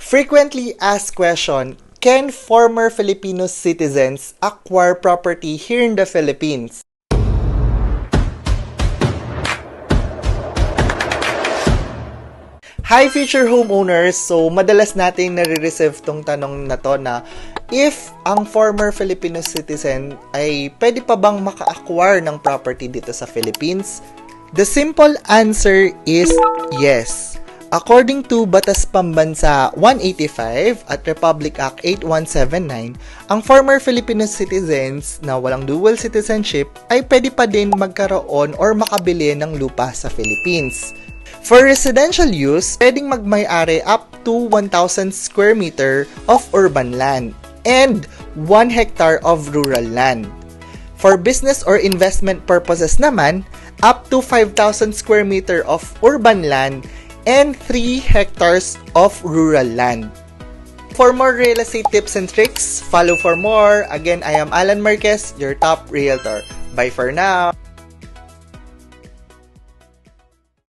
Frequently asked question, can former Filipino citizens acquire property here in the Philippines? Hi future homeowners! So, madalas nating nare-receive tong tanong na to na if ang former Filipino citizen ay pwede pa bang maka-acquire ng property dito sa Philippines? The simple answer is yes. According to Batas Pambansa 185 at Republic Act 8179, ang former Filipino citizens na walang dual citizenship ay pwede pa din magkaroon or makabili ng lupa sa Philippines. For residential use, pwedeng magmay-ari up to 1,000 square meter of urban land and 1 hectare of rural land. For business or investment purposes naman, up to 5,000 square meter of urban land and 3 hectares of rural land. For more real estate tips and tricks, follow for more. Again, I am Alan Marquez, your top realtor. Bye for now!